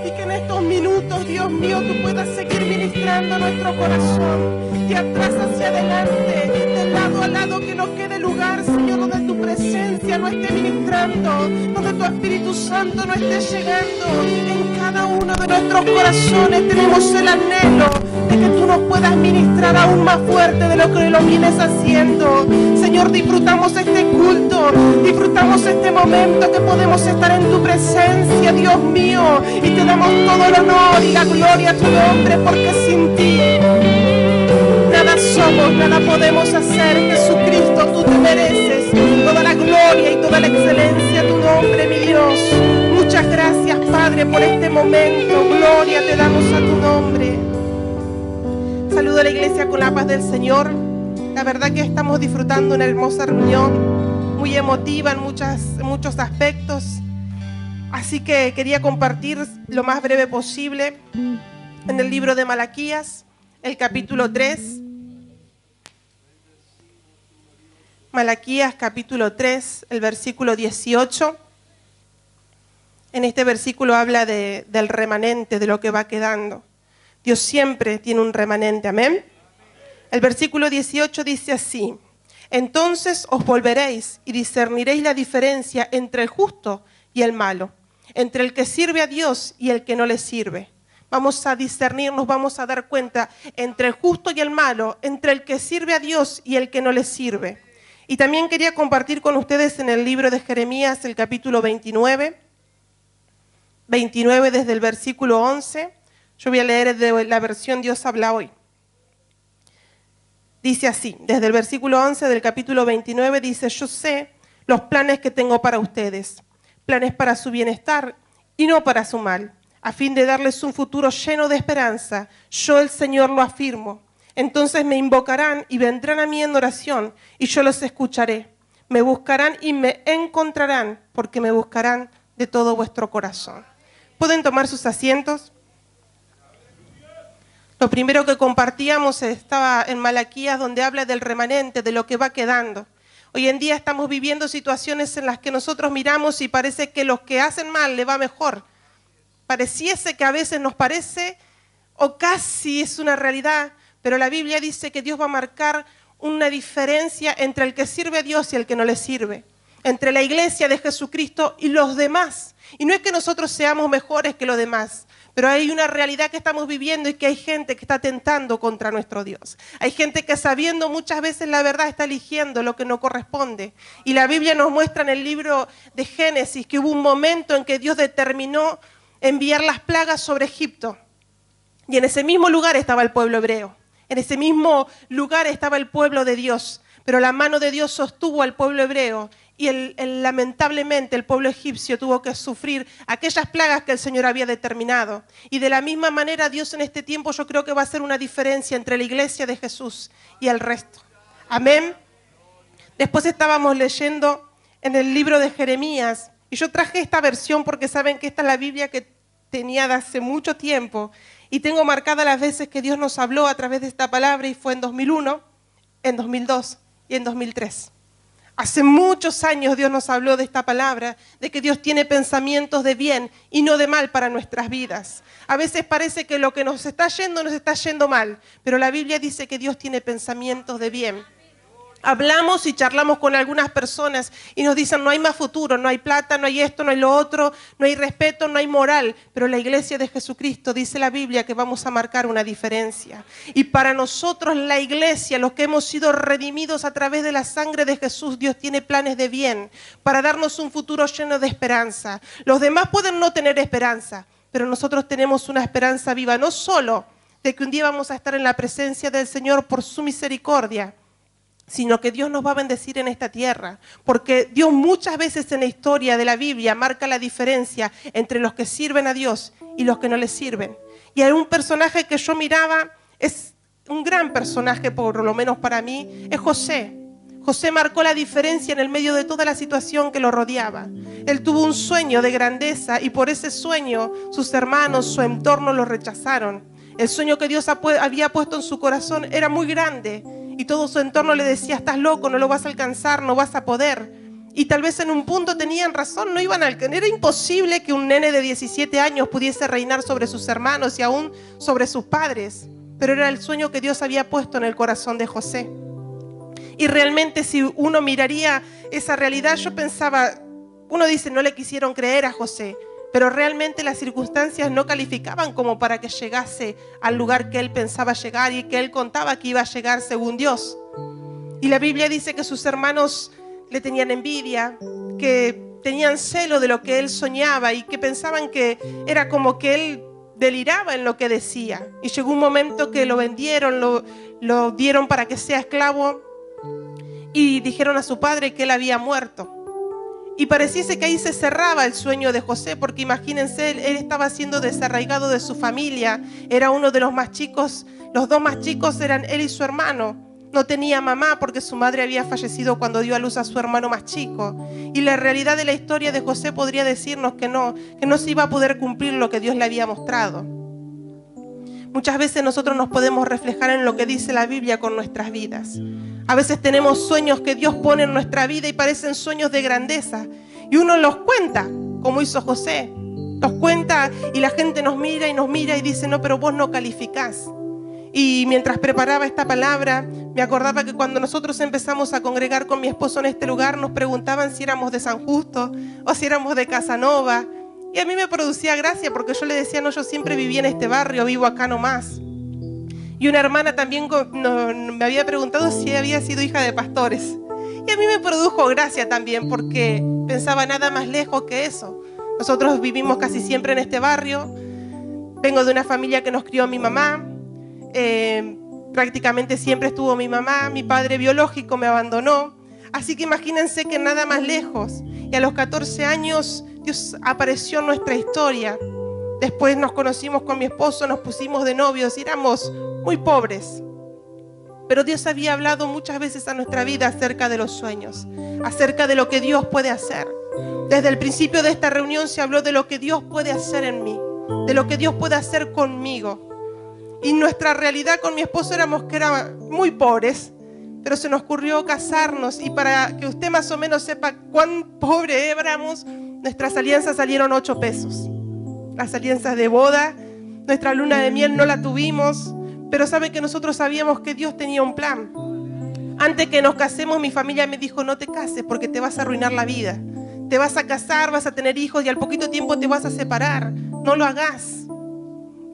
Y que en estos minutos, Dios mío, tú puedas seguir ministrando a nuestro corazón. De atrás hacia adelante, de lado a lado, que no quede lugar, Señor, donde tu presencia no esté ministrando, donde tu Espíritu Santo no esté llegando. En cada uno de nuestros corazones tenemos el anhelo de que tú nos puedas ministrar aún más fuerte de lo que lo vienes haciendo. Señor, disfrutamos este culto, disfrutamos este momento que podemos estar en tu presencia, Dios mío, y te damos todo el honor y la gloria a tu nombre, porque sin ti nada somos, nada podemos hacer. Jesucristo, tú te mereces toda la gloria y toda la excelencia a tu nombre, mi Dios. Muchas gracias, Padre, por este momento. Gloria te damos a tu nombre. Saludo a la iglesia con la paz del Señor. La verdad que estamos disfrutando una hermosa reunión, muy emotiva en muchos aspectos. Así que quería compartir lo más breve posible en el libro de Malaquías, el capítulo 3. Malaquías capítulo 3, el versículo 18. En este versículo habla del remanente, de lo que va quedando. Dios siempre tiene un remanente, amén. El versículo 18 dice así: entonces os volveréis y discerniréis la diferencia entre el justo y el malo, entre el que sirve a Dios y el que no le sirve. Vamos a discernirnos, vamos a dar cuenta entre el justo y el malo, entre el que sirve a Dios y el que no le sirve. Y también quería compartir con ustedes en el libro de Jeremías, el capítulo 29 desde el versículo 11. Yo voy a leer de la versión Dios habla hoy. Dice así, desde el versículo 11 del capítulo 29, dice: yo sé los planes que tengo para ustedes, planes para su bienestar y no para su mal, a fin de darles un futuro lleno de esperanza. Yo, el Señor, lo afirmo. Entonces me invocarán y vendrán a mí en oración, y yo los escucharé. Me buscarán y me encontrarán, porque me buscarán de todo vuestro corazón. ¿Pueden tomar sus asientos? Lo primero que compartíamos estaba en Malaquías, donde habla del remanente, de lo que va quedando. Hoy en día estamos viviendo situaciones en las que nosotros miramos y parece que los que hacen mal le va mejor. Pareciese que a veces nos parece, o casi es una realidad, pero la Biblia dice que Dios va a marcar una diferencia entre el que sirve a Dios y el que no le sirve, entre la iglesia de Jesucristo y los demás. Y no es que nosotros seamos mejores que los demás, pero hay una realidad que estamos viviendo y que hay gente que está atentando contra nuestro Dios. Hay gente que, sabiendo muchas veces la verdad, está eligiendo lo que no corresponde. Y la Biblia nos muestra en el libro de Génesis que hubo un momento en que Dios determinó enviar las plagas sobre Egipto. Y en ese mismo lugar estaba el pueblo hebreo. En ese mismo lugar estaba el pueblo de Dios. Pero la mano de Dios sostuvo al pueblo hebreo y lamentablemente el pueblo egipcio tuvo que sufrir aquellas plagas que el Señor había determinado. Y de la misma manera Dios en este tiempo yo creo que va a hacer una diferencia entre la iglesia de Jesús y el resto. Amén. Después estábamos leyendo en el libro de Jeremías y yo traje esta versión porque saben que esta es la Biblia que tenía de hace mucho tiempo y tengo marcadas las veces que Dios nos habló a través de esta palabra, y fue en 2001, en 2002 y en 2003. Hace muchos años Dios nos habló de esta palabra, de que Dios tiene pensamientos de bien y no de mal para nuestras vidas. A veces parece que lo que nos está yendo mal, pero la Biblia dice que Dios tiene pensamientos de bien. Hablamos y charlamos con algunas personas y nos dicen: no hay más futuro, no hay plata, no hay esto, no hay lo otro, no hay respeto, no hay moral. Pero la iglesia de Jesucristo, dice la Biblia, que vamos a marcar una diferencia. Y para nosotros, la iglesia, los que hemos sido redimidos a través de la sangre de Jesús, Dios tiene planes de bien para darnos un futuro lleno de esperanza. Los demás pueden no tener esperanza, pero nosotros tenemos una esperanza viva, no solo de que un día vamos a estar en la presencia del Señor por su misericordia, sino que Dios nos va a bendecir en esta tierra, porque Dios muchas veces en la historia de la Biblia marca la diferencia entre los que sirven a Dios y los que no le sirven. Y hay un personaje que yo miraba, es un gran personaje, por lo menos para mí, es José. José marcó la diferencia en el medio de toda la situación que lo rodeaba. Él tuvo un sueño de grandeza y por ese sueño sus hermanos, su entorno lo rechazaron. El sueño que Dios había puesto en su corazón era muy grande y todo su entorno le decía: estás loco, no lo vas a alcanzar, no vas a poder. Y tal vez en un punto tenían razón, no iban era imposible que un nene de 17 años pudiese reinar sobre sus hermanos y aún sobre sus padres. Pero era el sueño que Dios había puesto en el corazón de José. Y realmente si uno miraría esa realidad, yo pensaba, uno dice no le quisieron creer a José, pero realmente las circunstancias no calificaban como para que llegase al lugar que él pensaba llegar y que él contaba que iba a llegar según Dios. Y la Biblia dice que sus hermanos le tenían envidia, que tenían celo de lo que él soñaba y que pensaban que era como que él deliraba en lo que decía. Y llegó un momento que lo vendieron, lo dieron para que sea esclavo y dijeron a su padre que él había muerto. Y pareciese que ahí se cerraba el sueño de José, porque imagínense, él estaba siendo desarraigado de su familia, era uno de los más chicos, los dos más chicos eran él y su hermano. No tenía mamá porque su madre había fallecido cuando dio a luz a su hermano más chico. Y la realidad de la historia de José podría decirnos que no se iba a poder cumplir lo que Dios le había mostrado. Muchas veces nosotros nos podemos reflejar en lo que dice la Biblia con nuestras vidas. A veces tenemos sueños que Dios pone en nuestra vida y parecen sueños de grandeza. Y uno los cuenta, como hizo José. Los cuenta y la gente nos mira y dice, no, pero vos no calificás. Y mientras preparaba esta palabra, me acordaba que cuando nosotros empezamos a congregar con mi esposo en este lugar, nos preguntaban si éramos de San Justo o si éramos de Casanova. Y a mí me producía gracia porque yo le decía, no, yo siempre viví en este barrio, vivo acá nomás. Y una hermana también me había preguntado si había sido hija de pastores. Y a mí me produjo gracia también porque pensaba nada más lejos que eso. Nosotros vivimos casi siempre en este barrio. Vengo de una familia que nos crió mi mamá. Prácticamente siempre estuvo mi mamá. Mi padre biológico me abandonó. Así que imagínense que nada más lejos. Y a los 14 años Dios apareció en nuestra historia. Después nos conocimos con mi esposo, nos pusimos de novios y éramos muy pobres. Pero Dios había hablado muchas veces a nuestra vida acerca de los sueños, acerca de lo que Dios puede hacer. Desde el principio de esta reunión se habló de lo que Dios puede hacer en mí, de lo que Dios puede hacer conmigo. Y nuestra realidad con mi esposo éramos muy pobres, pero se nos ocurrió casarnos. Y para que usted más o menos sepa cuán pobre éramos, nuestras alianzas salieron 8 pesos. Las alianzas de boda, nuestra luna de miel no la tuvimos, pero sabe que nosotros sabíamos que Dios tenía un plan. Antes que nos casemos, mi familia me dijo, no te cases porque te vas a arruinar la vida. Te vas a casar, vas a tener hijos y al poquito tiempo te vas a separar. No lo hagas.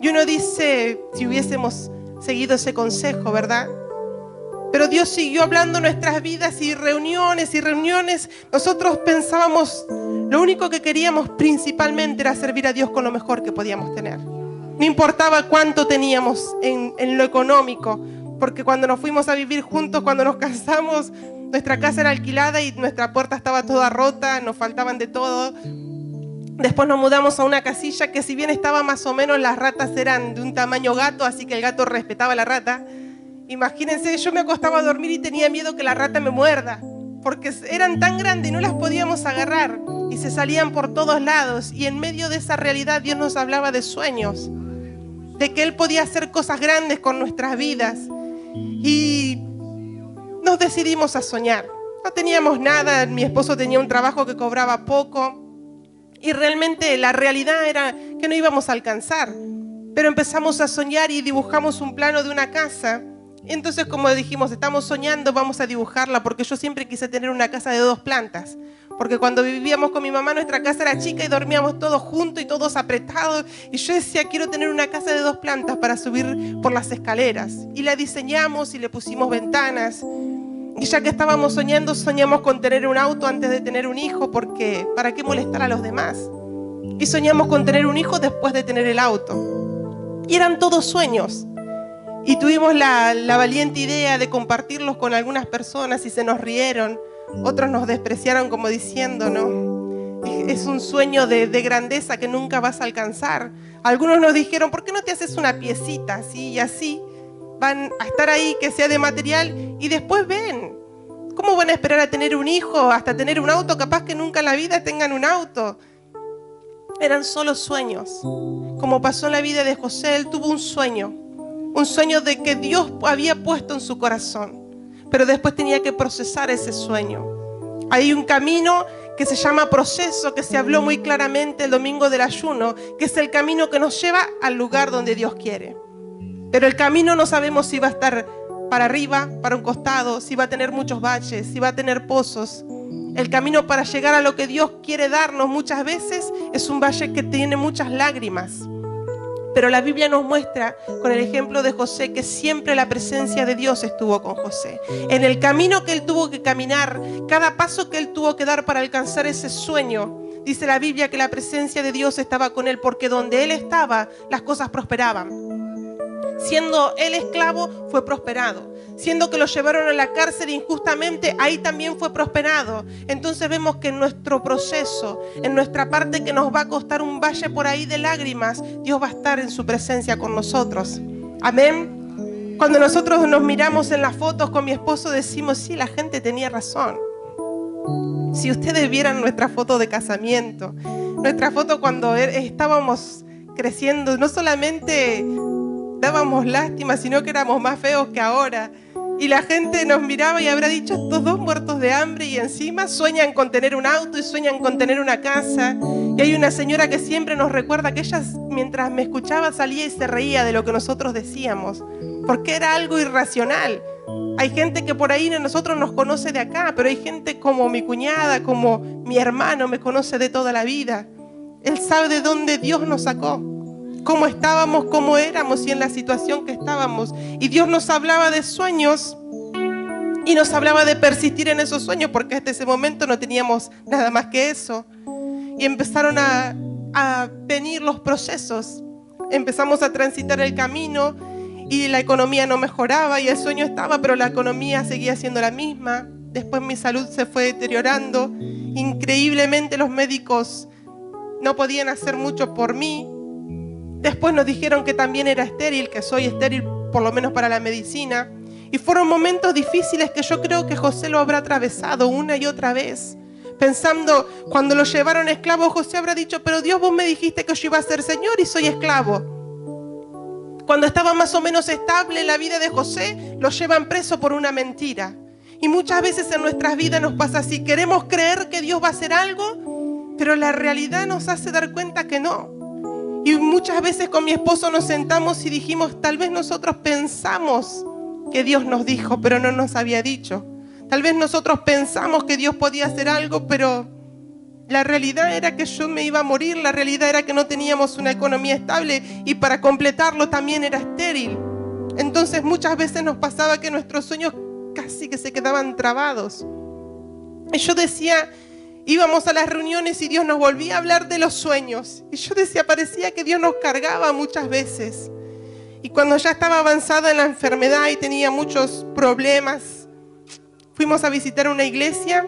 Y uno dice, si hubiésemos seguido ese consejo, ¿verdad? Pero Dios siguió hablando nuestras vidas y reuniones. Nosotros pensábamos, lo único que queríamos principalmente era servir a Dios con lo mejor que podíamos tener. No importaba cuánto teníamos en lo económico, porque cuando nos fuimos a vivir juntos, cuando nos casamos, nuestra casa era alquilada y nuestra puerta estaba toda rota, nos faltaban de todo. Después nos mudamos a una casilla que si bien estaba más o menos, las ratas eran de un tamaño gato, así que el gato respetaba a la rata. Imagínense, yo me acostaba a dormir y tenía miedo que la rata me muerda, porque eran tan grandes y no las podíamos agarrar y se salían por todos lados. Y en medio de esa realidad Dios nos hablaba de sueños, de que Él podía hacer cosas grandes con nuestras vidas. Y nos decidimos a soñar. No teníamos nada, mi esposo tenía un trabajo que cobraba poco y realmente la realidad era que no íbamos a alcanzar. Pero empezamos a soñar y dibujamos un plano de una casa. Entonces, como dijimos, estamos soñando, vamos a dibujarla, porque yo siempre quise tener una casa de 2 plantas. Porque cuando vivíamos con mi mamá, nuestra casa era chica y dormíamos todos juntos y todos apretados. Y yo decía, quiero tener una casa de 2 plantas para subir por las escaleras. Y la diseñamos y le pusimos ventanas. Y ya que estábamos soñando, soñamos con tener un auto antes de tener un hijo, porque ¿para qué molestar a los demás? Y soñamos con tener un hijo después de tener el auto. Y eran todos sueños. Y tuvimos la valiente idea de compartirlos con algunas personas y se nos rieron. Otros nos despreciaron como diciendo, no, es un sueño de grandeza que nunca vas a alcanzar. Algunos nos dijeron, ¿por qué no te haces una piecita así y así? Van a estar ahí, que sea de material, y después ven. ¿Cómo van a esperar a tener un hijo, hasta tener un auto? Capaz que nunca en la vida tengan un auto. Eran solo sueños. Como pasó en la vida de José, él tuvo un sueño de que Dios había puesto en su corazón, pero después tenía que procesar ese sueño. Hay un camino que se llama proceso, que se habló muy claramente el domingo del ayuno, que es el camino que nos lleva al lugar donde Dios quiere. Pero el camino no sabemos si va a estar para arriba, para un costado, si va a tener muchos baches, si va a tener pozos. El camino para llegar a lo que Dios quiere darnos muchas veces es un valle que tiene muchas lágrimas. Pero la Biblia nos muestra con el ejemplo de José que siempre la presencia de Dios estuvo con José. En el camino que él tuvo que caminar, cada paso que él tuvo que dar para alcanzar ese sueño, dice la Biblia que la presencia de Dios estaba con él, porque donde él estaba, las cosas prosperaban. Siendo él esclavo, fue prosperado. Siendo que lo llevaron a la cárcel injustamente, ahí también fue prosperado. Entonces vemos que en nuestro proceso, en nuestra parte que nos va a costar un valle por ahí de lágrimas, Dios va a estar en su presencia con nosotros. Amén. Cuando nosotros nos miramos en las fotos con mi esposo, decimos, sí, la gente tenía razón. Si ustedes vieran nuestra foto de casamiento, nuestra foto cuando estábamos creciendo, no solamente dábamos lástima, sino que éramos más feos que ahora. Y la gente nos miraba y habrá dicho, estos dos muertos de hambre y encima sueñan con tener un auto y sueñan con tener una casa. Y hay una señora que siempre nos recuerda que ella, mientras me escuchaba, salía y se reía de lo que nosotros decíamos, porque era algo irracional. Hay gente que por ahí nosotros nos conoce de acá, pero hay gente como mi cuñada, como mi hermano, me conoce de toda la vida. Él sabe de dónde Dios nos sacó, cómo estábamos, cómo éramos y en la situación que estábamos. Y Dios nos hablaba de sueños y nos hablaba de persistir en esos sueños, porque hasta ese momento no teníamos nada más que eso. Y empezaron a venir los procesos. Empezamos a transitar el camino y la economía no mejoraba y el sueño estaba, pero la economía seguía siendo la misma. Después mi salud se fue deteriorando. Increíblemente los médicos no podían hacer mucho por mí. Después nos dijeron que también era estéril, que soy estéril por lo menos para la medicina. Y fueron momentos difíciles que yo creo que José lo habrá atravesado una y otra vez. Pensando, cuando lo llevaron esclavo, José habrá dicho, pero Dios, vos me dijiste que yo iba a ser señor y soy esclavo. Cuando estaba más o menos estable la vida de José, lo llevan preso por una mentira. Y muchas veces en nuestras vidas nos pasa así. Queremos creer que Dios va a hacer algo, pero la realidad nos hace dar cuenta que no. Y muchas veces con mi esposo nos sentamos y dijimos, tal vez nosotros pensamos que Dios nos dijo, pero no nos había dicho. Tal vez nosotros pensamos que Dios podía hacer algo, pero la realidad era que yo me iba a morir, la realidad era que no teníamos una economía estable y para completarlo también era estéril. Entonces muchas veces nos pasaba que nuestros sueños casi que se quedaban trabados. Y yo decía, íbamos a las reuniones y Dios nos volvía a hablar de los sueños. Y yo decía, parecía que Dios nos cargaba muchas veces. Y cuando ya estaba avanzada en la enfermedad y tenía muchos problemas, fuimos a visitar una iglesia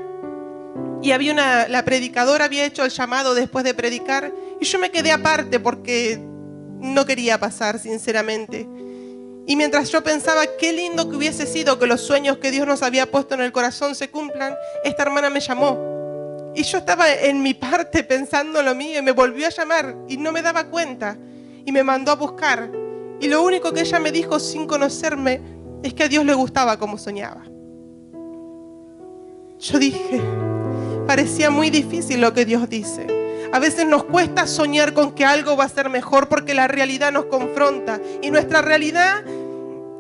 y la predicadora había hecho el llamado después de predicar. Y yo me quedé aparte porque no quería pasar, sinceramente. Y mientras yo pensaba qué lindo que hubiese sido que los sueños que Dios nos había puesto en el corazón se cumplan, esta hermana me llamó. Y yo estaba en mi parte pensando lo mío y me volvió a llamar y no me daba cuenta. Y me mandó a buscar. Y lo único que ella me dijo sin conocerme es que a Dios le gustaba como soñaba. Yo dije, parecía muy difícil lo que Dios dice. A veces nos cuesta soñar con que algo va a ser mejor porque la realidad nos confronta. Y nuestra realidad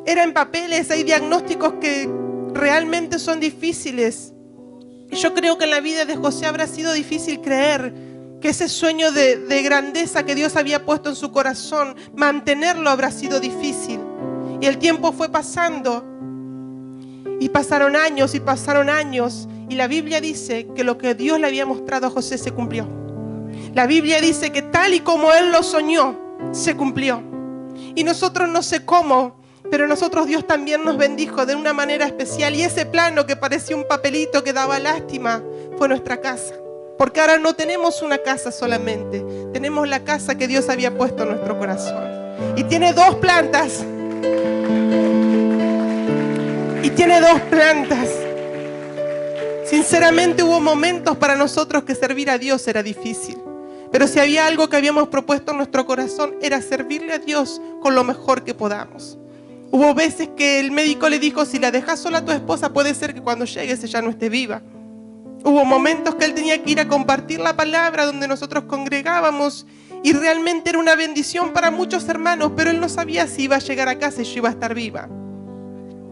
era en papeles, hay diagnósticos que realmente son difíciles. Y yo creo que en la vida de José habrá sido difícil creer que ese sueño de grandeza que Dios había puesto en su corazón, mantenerlo habrá sido difícil. Y el tiempo fue pasando. Y pasaron años y pasaron años. Y la Biblia dice que lo que Dios le había mostrado a José se cumplió. La Biblia dice que tal y como él lo soñó, se cumplió. Y nosotros no sé cómo, pero nosotros Dios también nos bendijo de una manera especial. Y ese plano que parecía un papelito que daba lástima fue nuestra casa. Porque ahora no tenemos una casa solamente, tenemos la casa que Dios había puesto en nuestro corazón. Y tiene 2 plantas. Y tiene 2 plantas. Sinceramente hubo momentos para nosotros que servir a Dios era difícil. Pero si había algo que habíamos propuesto en nuestro corazón era servirle a Dios con lo mejor que podamos. Hubo veces que el médico le dijo, si la dejas sola a tu esposa puede ser que cuando llegues ella no esté viva. Hubo momentos que él tenía que ir a compartir la palabra donde nosotros congregábamos y realmente era una bendición para muchos hermanos, pero él no sabía si iba a llegar a casa y yo iba a estar viva.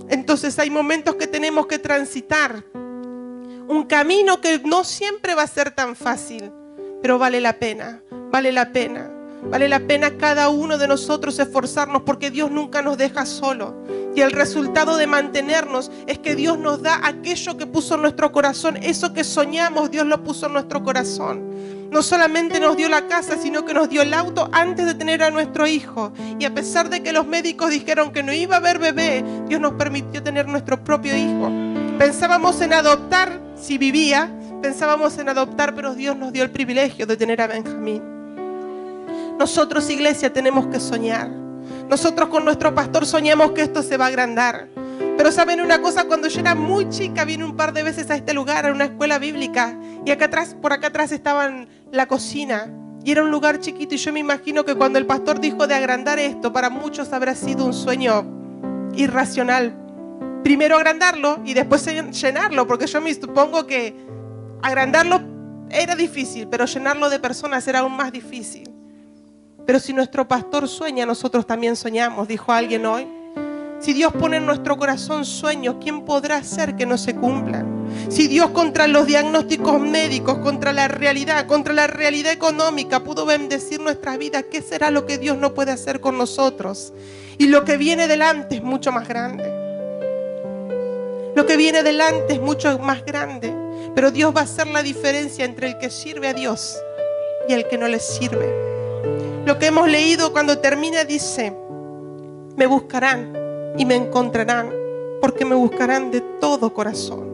Entonces hay momentos que tenemos que transitar un camino que no siempre va a ser tan fácil, pero vale la pena, vale la pena. Vale la pena cada uno de nosotros esforzarnos porque Dios nunca nos deja solo. Y el resultado de mantenernos es que Dios nos da aquello que puso en nuestro corazón. Eso que soñamos, Dios lo puso en nuestro corazón. No solamente nos dio la casa, sino que nos dio el auto antes de tener a nuestro hijo. Y a pesar de que los médicos dijeron que no iba a haber bebé, Dios nos permitió tener nuestro propio hijo. Pensábamos en adoptar, si vivía, pensábamos en adoptar, pero Dios nos dio el privilegio de tener a Benjamín. Nosotros, iglesia, tenemos que soñar. Nosotros con nuestro pastor soñamos que esto se va a agrandar. Pero saben una cosa, cuando yo era muy chica vine un par de veces a este lugar, a una escuela bíblica, y acá atrás, por acá atrás estaba la cocina, y era un lugar chiquito, y yo me imagino que cuando el pastor dijo de agrandar esto, para muchos habrá sido un sueño irracional. Primero agrandarlo y después llenarlo, porque yo me supongo que agrandarlo era difícil, pero llenarlo de personas era aún más difícil. Pero si nuestro pastor sueña, nosotros también soñamos, dijo alguien hoy. Si Dios pone en nuestro corazón sueños, ¿quién podrá hacer que no se cumplan? Si Dios contra los diagnósticos médicos, contra la realidad económica pudo bendecir nuestras vidas, ¿qué será lo que Dios no puede hacer con nosotros? Y lo que viene delante es mucho más grande. Lo que viene delante es mucho más grande. Pero Dios va a hacer la diferencia entre el que sirve a Dios y el que no le sirve. Lo que hemos leído cuando termina dice: me buscarán y me encontrarán, porque me buscarán de todo corazón.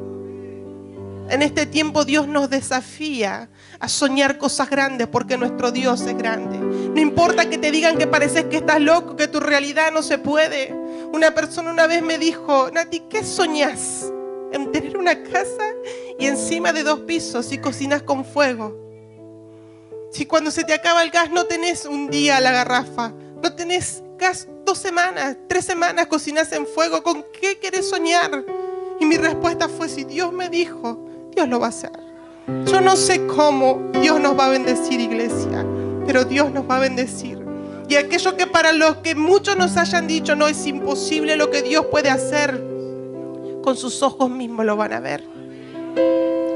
En este tiempo Dios nos desafía a soñar cosas grandes, porque nuestro Dios es grande. No importa que te digan que pareces que estás loco, que tu realidad no se puede. Una persona una vez me dijo: Nati, ¿qué soñás? En tener una casa y encima de 2 pisos y cocinas con fuego. Si cuando se te acaba el gas no tenés un día la garrafa, no tenés gas 2 semanas, 3 semanas cocinas en fuego, ¿con qué querés soñar? Y mi respuesta fue: si Dios me dijo, Dios lo va a hacer. Yo no sé cómo Dios nos va a bendecir, iglesia, pero Dios nos va a bendecir. Y aquello que para los que muchos nos hayan dicho no es imposible lo que Dios puede hacer, con sus ojos mismos lo van a ver.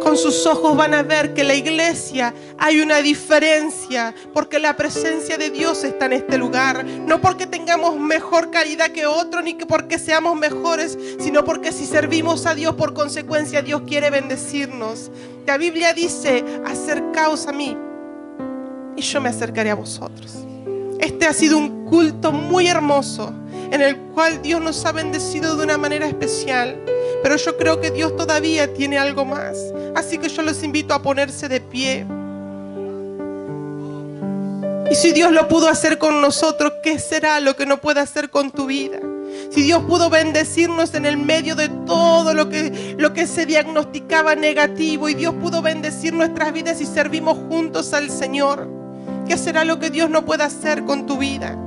Con sus ojos van a ver que la iglesia hay una diferencia, porque la presencia de Dios está en este lugar. No porque tengamos mejor calidad que otro, ni que porque seamos mejores, sino porque si servimos a Dios, por consecuencia Dios quiere bendecirnos. La Biblia dice: acercaos a mí y yo me acercaré a vosotros. Este ha sido un culto muy hermoso, en el cual Dios nos ha bendecido de una manera especial. Pero yo creo que Dios todavía tiene algo más. Así que yo los invito a ponerse de pie. Y si Dios lo pudo hacer con nosotros, ¿qué será lo que no puede hacer con tu vida? Si Dios pudo bendecirnos en el medio de todo lo que se diagnosticaba negativo, y Dios pudo bendecir nuestras vidas y servimos juntos al Señor, ¿qué será lo que Dios no puede hacer con tu vida?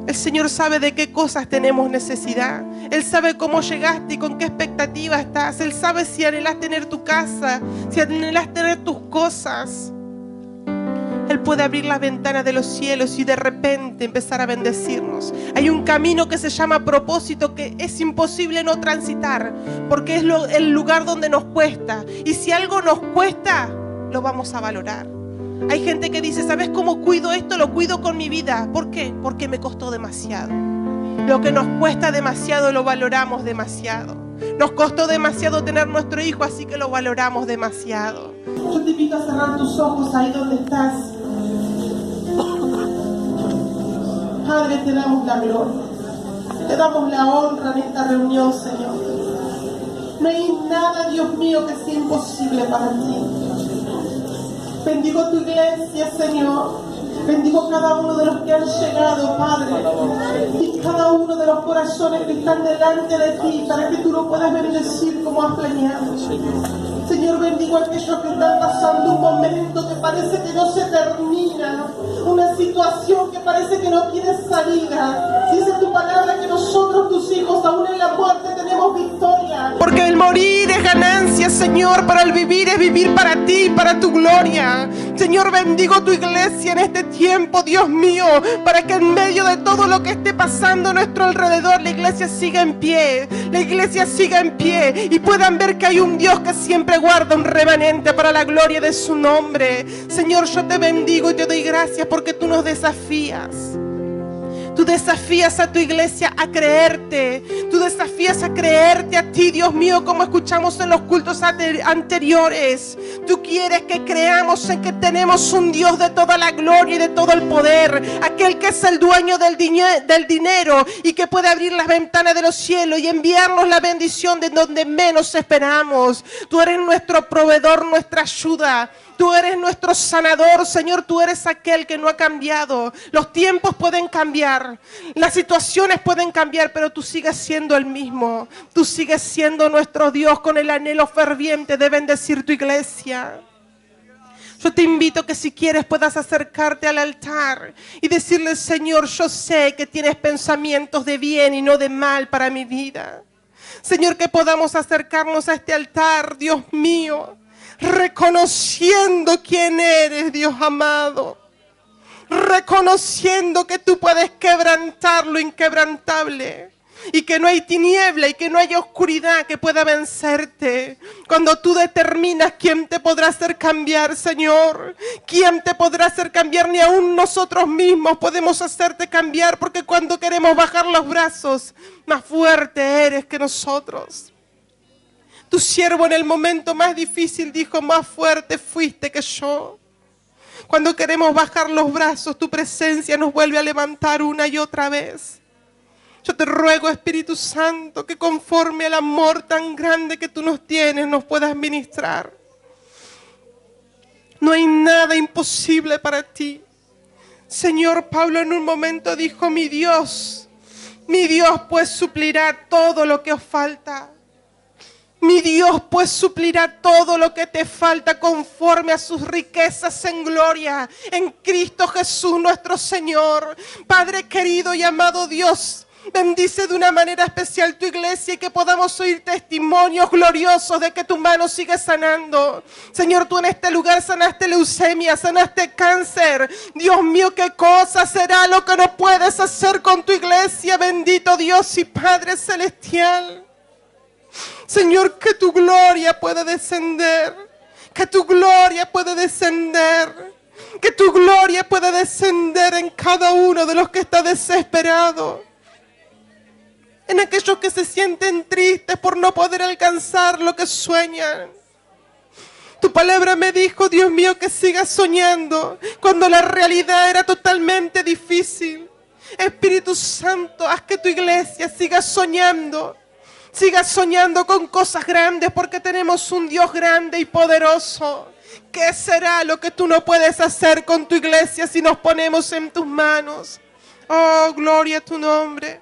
El Señor sabe de qué cosas tenemos necesidad. Él sabe cómo llegaste y con qué expectativa estás. Él sabe si anhelas tener tu casa, si anhelas tener tus cosas. Él puede abrir las ventanas de los cielos y de repente empezar a bendecirnos. Hay un camino que se llama propósito, que es imposible no transitar, porque es el lugar donde nos cuesta. Y si algo nos cuesta, lo vamos a valorar. Hay gente que dice: ¿sabes cómo cuido esto? Lo cuido con mi vida. ¿Por qué? Porque me costó demasiado. Lo que nos cuesta demasiado lo valoramos demasiado. Nos costó demasiado tener nuestro hijo, así que lo valoramos demasiado. Yo te invito a cerrar tus ojos ahí donde estás. Padre, te damos la gloria, te damos la honra en esta reunión, Señor. No hay nada, Dios mío, que sea imposible para ti. Bendigo tu iglesia, Señor. Bendigo cada uno de los que han llegado, Padre, y cada uno de los corazones que están delante de ti, para que tú lo puedas bendecir como has planeado. Señor, bendigo a aquellos que están pasando un momento que parece que no se termina, una situación que parece que no tiene salida. Dice tu palabra que nosotros, tus hijos, aún en la muerte tenemos victoria, porque el morir es ganancia, Señor. Señor, pero el vivir es vivir para ti, para tu gloria. Señor, bendigo tu iglesia en este tiempo, Dios mío, para que en medio de todo lo que esté pasando a nuestro alrededor, la iglesia siga en pie, la iglesia siga en pie y puedan ver que hay un Dios que siempre guarda un remanente para la gloria de su nombre. Señor, yo te bendigo y te doy gracias porque tú nos desafías. Tú desafías a tu iglesia a creerte. Tú desafías a creerte a ti, Dios mío, como escuchamos en los cultos anteriores. Tú quieres que creamos en que tenemos un Dios de toda la gloria y de todo el poder. Aquel que es el dueño del dinero y que puede abrir las ventanas de los cielos y enviarnos la bendición de donde menos esperamos. Tú eres nuestro proveedor, nuestra ayuda. Tú eres nuestro sanador, Señor. Tú eres aquel que no ha cambiado. Los tiempos pueden cambiar, las situaciones pueden cambiar, pero tú sigues siendo el mismo. Tú sigues siendo nuestro Dios con el anhelo ferviente de bendecir tu iglesia. Yo te invito que si quieres puedas acercarte al altar y decirle: Señor, yo sé que tienes pensamientos de bien y no de mal para mi vida. Señor, que podamos acercarnos a este altar, Dios mío, reconociendo quién eres, Dios amado, reconociendo que tú puedes quebrantar lo inquebrantable y que no hay tiniebla y que no hay oscuridad que pueda vencerte. Cuando tú determinas, ¿quién te podrá hacer cambiar, Señor? ¿Quién te podrá hacer cambiar? Ni aún nosotros mismos podemos hacerte cambiar, porque cuando queremos bajar los brazos, más fuerte eres que nosotros. Tu siervo en el momento más difícil dijo: más fuerte fuiste que yo. Cuando queremos bajar los brazos, tu presencia nos vuelve a levantar una y otra vez. Yo te ruego, Espíritu Santo, que conforme al amor tan grande que tú nos tienes, nos puedas ministrar. No hay nada imposible para ti. Señor, Pablo en un momento dijo: mi Dios pues suplirá todo lo que os falta. Mi Dios pues suplirá todo lo que te falta conforme a sus riquezas en gloria en Cristo Jesús nuestro Señor. Padre querido y amado Dios, bendice de una manera especial tu iglesia y que podamos oír testimonios gloriosos de que tu mano sigue sanando. Señor, tú en este lugar sanaste leucemia, sanaste cáncer. Dios mío, ¿qué cosa será lo que no puedes hacer con tu iglesia? Bendito Dios y Padre celestial. Señor, que tu gloria pueda descender, que tu gloria pueda descender, que tu gloria pueda descender en cada uno de los que está desesperado, en aquellos que se sienten tristes por no poder alcanzar lo que sueñan. Tu palabra me dijo, Dios mío, que sigas soñando cuando la realidad era totalmente difícil. Espíritu Santo, haz que tu iglesia siga soñando. Siga soñando con cosas grandes, porque tenemos un Dios grande y poderoso. ¿Qué será lo que tú no puedes hacer con tu iglesia si nos ponemos en tus manos? Oh, gloria a tu nombre.